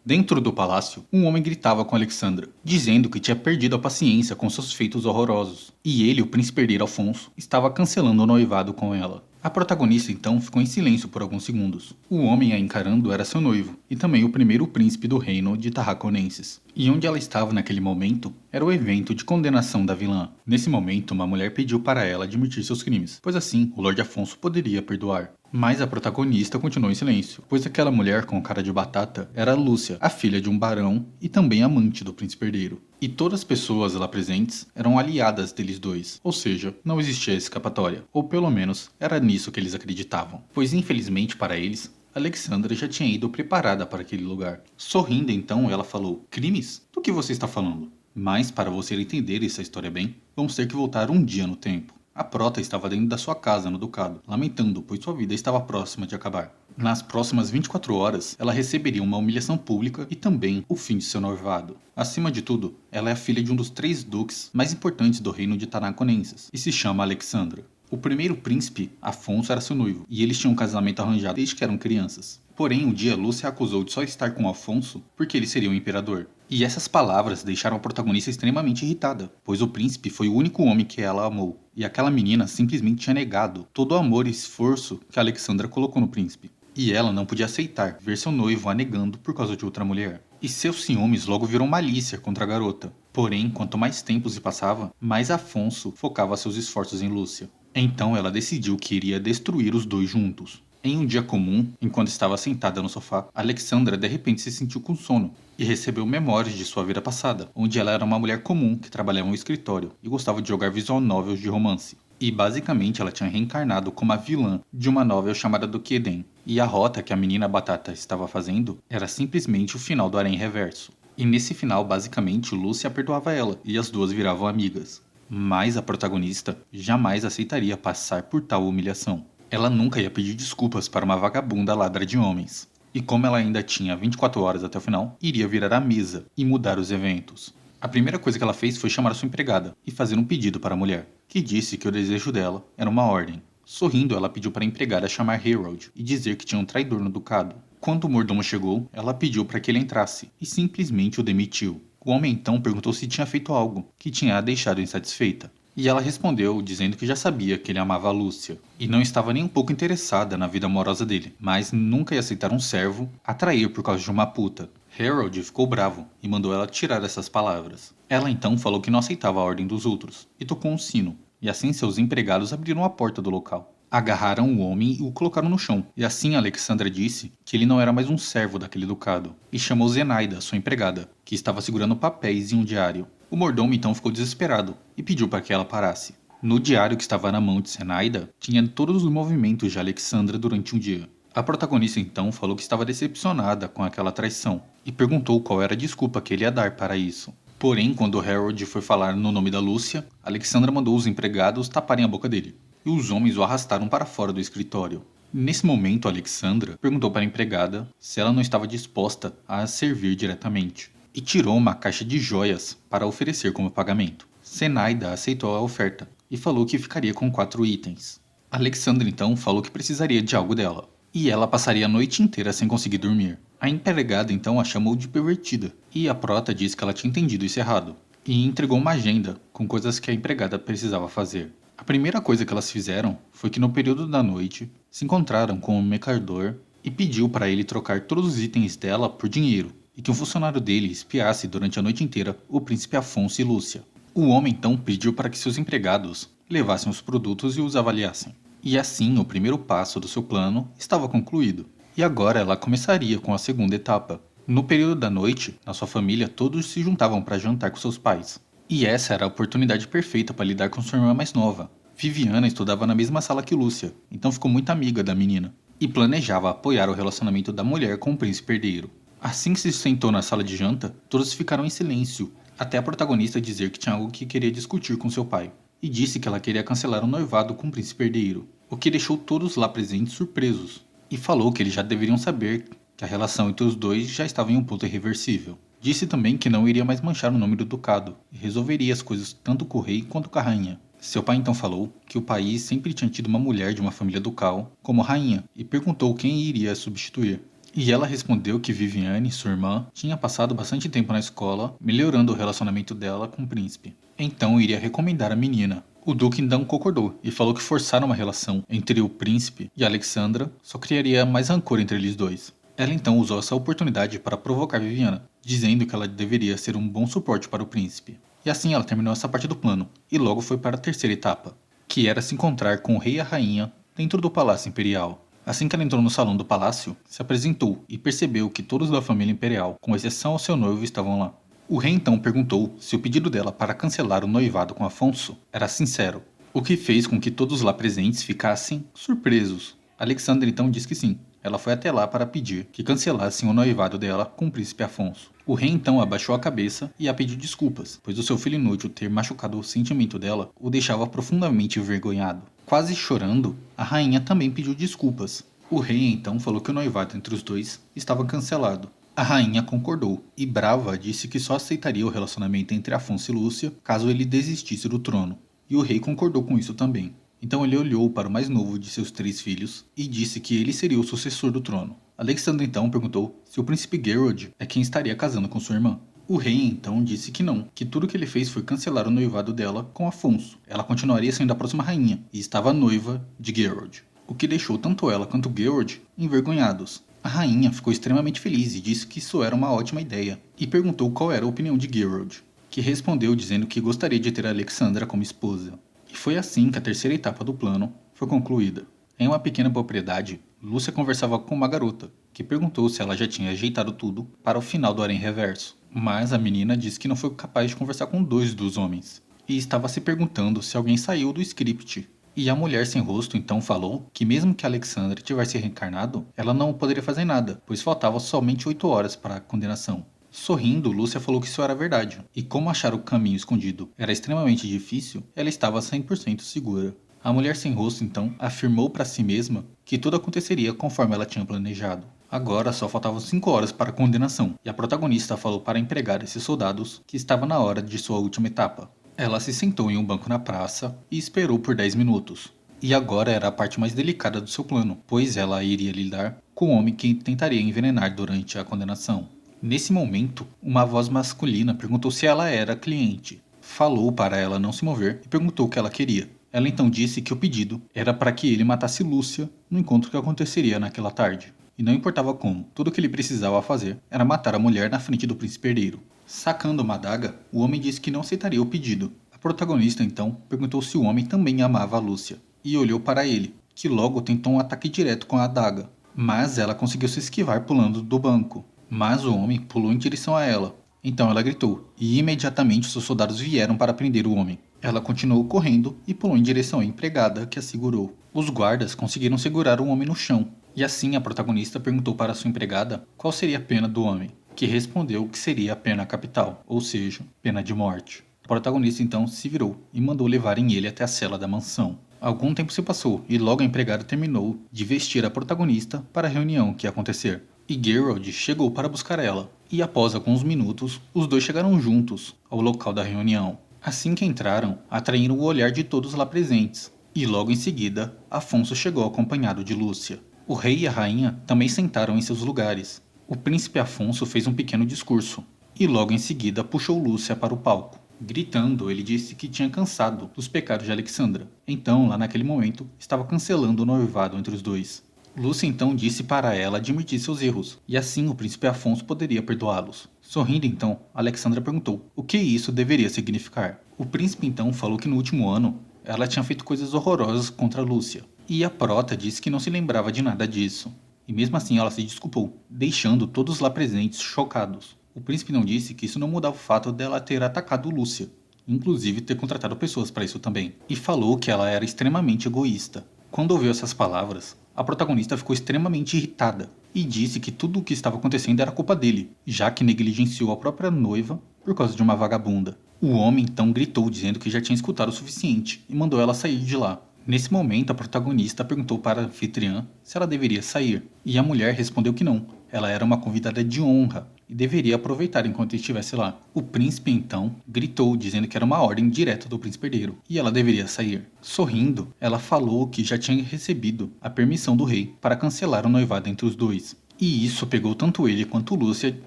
Dentro do palácio, um homem gritava com Alexandra, dizendo que tinha perdido a paciência com seus feitos horrorosos, e ele, o príncipe herdeiro Afonso, estava cancelando o noivado com ela. A protagonista então ficou em silêncio por alguns segundos. O homem a encarando era seu noivo, e também o primeiro príncipe do reino de Tarraconenses. E onde ela estava naquele momento era o evento de condenação da vilã. Nesse momento, uma mulher pediu para ela admitir seus crimes, pois assim o Lorde Afonso poderia perdoar. Mas a protagonista continuou em silêncio, pois aquela mulher com cara de batata era Lúcia, a filha de um barão e também amante do príncipe herdeiro. E todas as pessoas lá presentes eram aliadas deles dois, ou seja, não existia escapatória, ou pelo menos era nisso que eles acreditavam. Pois infelizmente para eles, Alexandra já tinha ido preparada para aquele lugar. Sorrindo então, ela falou: "Crimes? Do que você está falando?" Mas para você entender essa história bem, vamos ter que voltar um dia no tempo. A prota estava dentro da sua casa no ducado, lamentando, pois sua vida estava próxima de acabar. Nas próximas 24 horas, ela receberia uma humilhação pública e também o fim de seu noivado. Acima de tudo, ela é a filha de um dos 3 duques mais importantes do reino de Tarraconenses, e se chama Alexandra. O primeiro príncipe, Afonso, era seu noivo, e eles tinham um casamento arranjado desde que eram crianças. Porém, um dia Lúcia acusou de só estar com Afonso porque ele seria o imperador. E essas palavras deixaram a protagonista extremamente irritada, pois o príncipe foi o único homem que ela amou. E aquela menina simplesmente tinha negado todo o amor e esforço que Alexandra colocou no príncipe. E ela não podia aceitar ver seu noivo a negando por causa de outra mulher. E seus ciúmes logo viram malícia contra a garota. Porém, quanto mais tempo se passava, mais Afonso focava seus esforços em Lúcia. Então ela decidiu que iria destruir os dois juntos. Em um dia comum, enquanto estava sentada no sofá, Alexandra de repente se sentiu com sono e recebeu memórias de sua vida passada, onde ela era uma mulher comum que trabalhava em um escritório e gostava de jogar visual novels de romance. E basicamente ela tinha reencarnado como a vilã de uma novel chamada Duque Eden. E a rota que a menina Batata estava fazendo era simplesmente o final do Harém Reverso. E nesse final, basicamente, Lúcia perdoava ela e as duas viravam amigas. Mas a protagonista jamais aceitaria passar por tal humilhação. Ela nunca ia pedir desculpas para uma vagabunda ladra de homens. E como ela ainda tinha 24 horas até o final, iria virar a mesa e mudar os eventos. A primeira coisa que ela fez foi chamar sua empregada e fazer um pedido para a mulher, que disse que o desejo dela era uma ordem. Sorrindo, ela pediu para a empregada chamar Harold e dizer que tinha um traidor no ducado. Quando o mordomo chegou, ela pediu para que ele entrasse e simplesmente o demitiu. O homem então perguntou se tinha feito algo que tinha a deixado insatisfeita. E ela respondeu, dizendo que já sabia que ele amava a Lúcia, e não estava nem um pouco interessada na vida amorosa dele, mas nunca ia aceitar um servo a trair por causa de uma puta. Harold ficou bravo e mandou ela tirar essas palavras. Ela então falou que não aceitava a ordem dos outros, e tocou um sino, e assim seus empregados abriram a porta do local. Agarraram o homem e o colocaram no chão, e assim Alexandra disse que ele não era mais um servo daquele ducado, e chamou Zenaida, sua empregada, que estava segurando papéis e um diário. O mordomo então ficou desesperado e pediu para que ela parasse. No diário que estava na mão de Zenaida, tinha todos os movimentos de Alexandra durante um dia. A protagonista então falou que estava decepcionada com aquela traição e perguntou qual era a desculpa que ele ia dar para isso. Porém, quando Harold foi falar no nome da Lúcia, Alexandra mandou os empregados taparem a boca dele, e os homens o arrastaram para fora do escritório. Nesse momento, Alexandra perguntou para a empregada se ela não estava disposta a servir diretamente, e tirou uma caixa de joias para oferecer como pagamento. Zenaida aceitou a oferta e falou que ficaria com 4 itens. Alexandra então falou que precisaria de algo dela, e ela passaria a noite inteira sem conseguir dormir. A empregada então a chamou de pervertida, e a prota disse que ela tinha entendido isso errado, e entregou uma agenda com coisas que a empregada precisava fazer. A primeira coisa que elas fizeram foi que no período da noite se encontraram com o mercador e pediu para ele trocar todos os itens dela por dinheiro, e que um funcionário dele espiasse durante a noite inteira o príncipe Afonso e Lúcia. O homem então pediu para que seus empregados levassem os produtos e os avaliassem. E assim o primeiro passo do seu plano estava concluído. E agora ela começaria com a segunda etapa. No período da noite, na sua família todos se juntavam para jantar com seus pais. E essa era a oportunidade perfeita para lidar com sua irmã mais nova. Viviana estudava na mesma sala que Lúcia, então ficou muito amiga da menina. E planejava apoiar o relacionamento da mulher com o príncipe herdeiro. Assim que se sentou na sala de janta, todos ficaram em silêncio, até a protagonista dizer que tinha algo que queria discutir com seu pai, e disse que ela queria cancelar o noivado com o príncipe herdeiro, o que deixou todos lá presentes surpresos, e falou que eles já deveriam saber que a relação entre os dois já estava em um ponto irreversível. Disse também que não iria mais manchar o nome do ducado, e resolveria as coisas tanto com o rei quanto com a rainha. Seu pai então falou que o país sempre tinha tido uma mulher de uma família ducal como rainha, e perguntou quem iria substituir. E ela respondeu que Viviane, sua irmã, tinha passado bastante tempo na escola, melhorando o relacionamento dela com o príncipe. Então iria recomendar a menina. O duque então concordou e falou que forçar uma relação entre o príncipe e Alexandra só criaria mais rancor entre eles dois. Ela então usou essa oportunidade para provocar Viviana, dizendo que ela deveria ser um bom suporte para o príncipe. E assim ela terminou essa parte do plano, e logo foi para a terceira etapa, que era se encontrar com o rei e a rainha dentro do palácio imperial. Assim que ela entrou no salão do palácio, se apresentou e percebeu que todos da família imperial, com exceção ao seu noivo, estavam lá. O rei então perguntou se o pedido dela para cancelar o noivado com Afonso era sincero, o que fez com que todos lá presentes ficassem surpresos. Alexandra então disse que sim. Ela foi até lá para pedir que cancelassem o noivado dela com o príncipe Afonso. O rei então abaixou a cabeça e a pediu desculpas, pois o seu filho inútil ter machucado o sentimento dela o deixava profundamente envergonhado. Quase chorando, a rainha também pediu desculpas. O rei então falou que o noivado entre os dois estava cancelado. A rainha concordou e, brava, disse que só aceitaria o relacionamento entre Afonso e Lúcia caso ele desistisse do trono. E o rei concordou com isso também. Então ele olhou para o mais novo de seus 3 filhos e disse que ele seria o sucessor do trono. Alexandre então perguntou se o príncipe Geralt é quem estaria casando com sua irmã. O rei então disse que não, que tudo que ele fez foi cancelar o noivado dela com Afonso. Ela continuaria sendo a próxima rainha e estava noiva de Geralt, o que deixou tanto ela quanto Geralt envergonhados. A rainha ficou extremamente feliz e disse que isso era uma ótima ideia, e perguntou qual era a opinião de Geralt, que respondeu dizendo que gostaria de ter a Alexandra como esposa. E foi assim que a terceira etapa do plano foi concluída. Em uma pequena propriedade, Lúcia conversava com uma garota, que perguntou se ela já tinha ajeitado tudo para o final do harém reverso. Mas a menina disse que não foi capaz de conversar com 2 dos homens, e estava se perguntando se alguém saiu do script. E a mulher sem rosto então falou que mesmo que Alexandra tivesse reencarnado, ela não poderia fazer nada, pois faltavam somente 8 horas para a condenação. Sorrindo, Lúcia falou que isso era verdade, e como achar o caminho escondido era extremamente difícil, ela estava 100% segura. A mulher sem rosto então afirmou para si mesma que tudo aconteceria conforme ela tinha planejado. Agora só faltavam 5 horas para a condenação, e a protagonista falou para empregar esses soldados que estava na hora de sua última etapa. Ela se sentou em um banco na praça e esperou por 10 minutos. E agora era a parte mais delicada do seu plano, pois ela iria lidar com o homem que tentaria envenenar durante a condenação. Nesse momento, uma voz masculina perguntou se ela era cliente. Falou para ela não se mover e perguntou o que ela queria. Ela então disse que o pedido era para que ele matasse Lúcia no encontro que aconteceria naquela tarde. E não importava como, tudo o que ele precisava fazer era matar a mulher na frente do príncipe herdeiro. Sacando uma adaga, o homem disse que não aceitaria o pedido. A protagonista então perguntou se o homem também amava a Lúcia, e olhou para ele, que logo tentou um ataque direto com a adaga. Mas ela conseguiu se esquivar pulando do banco. Mas o homem pulou em direção a ela. Então ela gritou, e imediatamente seus soldados vieram para prender o homem. Ela continuou correndo e pulou em direção à empregada, que a segurou. Os guardas conseguiram segurar o homem no chão, e assim a protagonista perguntou para sua empregada qual seria a pena do homem, que respondeu que seria a pena capital, ou seja, pena de morte. O protagonista então se virou e mandou levarem ele até a cela da mansão. Algum tempo se passou e logo a empregada terminou de vestir a protagonista para a reunião que ia acontecer. E Geralt chegou para buscar ela, e após alguns minutos, os dois chegaram juntos ao local da reunião. Assim que entraram, atraíram o olhar de todos lá presentes, e logo em seguida, Afonso chegou acompanhado de Lúcia. O rei e a rainha também sentaram em seus lugares. O príncipe Afonso fez um pequeno discurso, e logo em seguida puxou Lúcia para o palco. Gritando, ele disse que tinha cansado dos pecados de Alexandra. Então, lá naquele momento, estava cancelando o noivado entre os dois. Lúcia então disse para ela admitir seus erros, e assim o príncipe Afonso poderia perdoá-los. Sorrindo então, Alexandra perguntou o que isso deveria significar. O príncipe então falou que no último ano, ela tinha feito coisas horrorosas contra Lúcia, e a prota disse que não se lembrava de nada disso. E mesmo assim ela se desculpou, deixando todos lá presentes chocados. O príncipe não disse que isso não mudava o fato dela ter atacado Lúcia, inclusive ter contratado pessoas para isso também, e falou que ela era extremamente egoísta. Quando ouviu essas palavras, a protagonista ficou extremamente irritada e disse que tudo o que estava acontecendo era culpa dele, já que negligenciou a própria noiva por causa de uma vagabunda. O homem então gritou dizendo que já tinha escutado o suficiente e mandou ela sair de lá. Nesse momento, a protagonista perguntou para a anfitriã se ela deveria sair, e a mulher respondeu que não, ela era uma convidada de honra e deveria aproveitar enquanto estivesse lá. O príncipe então gritou dizendo que era uma ordem direta do príncipe herdeiro e ela deveria sair. Sorrindo, ela falou que já tinha recebido a permissão do rei para cancelar o noivado entre os dois. E isso pegou tanto ele quanto Lúcia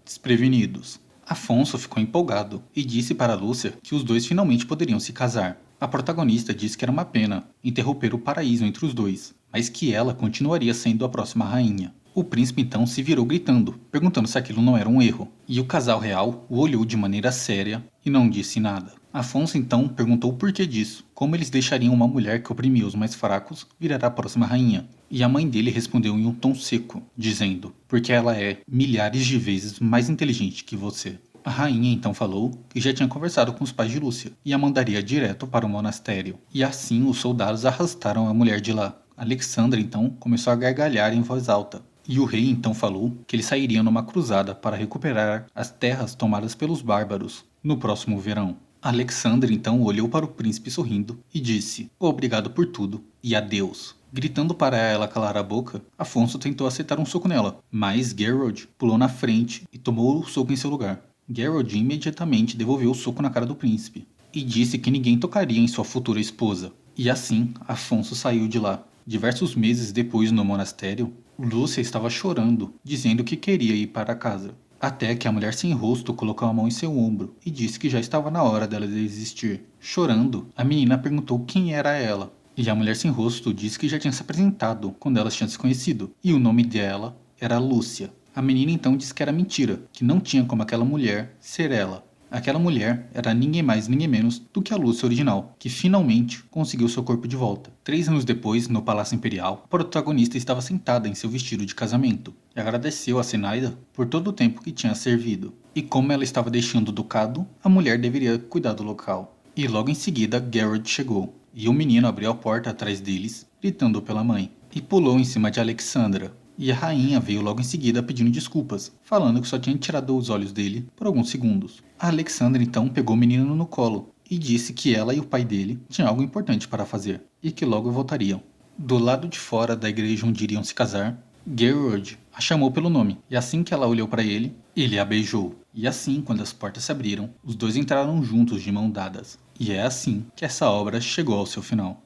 desprevenidos. Afonso ficou empolgado e disse para Lúcia que os dois finalmente poderiam se casar. A protagonista disse que era uma pena interromper o paraíso entre os dois, mas que ela continuaria sendo a próxima rainha. O príncipe então se virou gritando, perguntando se aquilo não era um erro, e o casal real o olhou de maneira séria e não disse nada. Afonso então perguntou o porquê disso, como eles deixariam uma mulher que oprimia os mais fracos virar a próxima rainha. E a mãe dele respondeu em um tom seco, dizendo, porque ela é milhares de vezes mais inteligente que você. A rainha então falou que já tinha conversado com os pais de Lúcia e a mandaria direto para o monastério. E assim os soldados arrastaram a mulher de lá. Alexandra então começou a gargalhar em voz alta. E o rei então falou que ele sairia numa cruzada para recuperar as terras tomadas pelos bárbaros no próximo verão. Alexandre então olhou para o príncipe sorrindo e disse: "Obrigado por tudo e adeus." Gritando para ela calar a boca, Afonso tentou acertar um soco nela, mas Geralt pulou na frente e tomou o soco em seu lugar. Geralt imediatamente devolveu o soco na cara do príncipe e disse que ninguém tocaria em sua futura esposa. E assim, Afonso saiu de lá. Diversos meses depois, no monastério, Lúcia estava chorando, dizendo que queria ir para casa. Até que a mulher sem rosto colocou a mão em seu ombro e disse que já estava na hora dela desistir. Chorando, a menina perguntou quem era ela. E a mulher sem rosto disse que já tinha se apresentado quando elas tinham se conhecido, e o nome dela era Lúcia. A menina então disse que era mentira, que não tinha como aquela mulher ser ela. Aquela mulher era ninguém mais ninguém menos do que a Lúcia original, que finalmente conseguiu seu corpo de volta. 3 anos depois, no Palácio Imperial, a protagonista estava sentada em seu vestido de casamento e agradeceu a Zenaida por todo o tempo que tinha servido. E como ela estava deixando o ducado, a mulher deveria cuidar do local. E logo em seguida, Geralt chegou, e o menino abriu a porta atrás deles, gritando pela mãe, e pulou em cima de Alexandra. E a rainha veio logo em seguida pedindo desculpas, falando que só tinha tirado os olhos dele por alguns segundos. A Alexandra então pegou o menino no colo e disse que ela e o pai dele tinham algo importante para fazer e que logo voltariam. Do lado de fora da igreja onde iriam se casar, Geralt a chamou pelo nome e assim que ela olhou para ele, ele a beijou. E assim, quando as portas se abriram, os dois entraram juntos de mão dadas. E é assim que essa obra chegou ao seu final.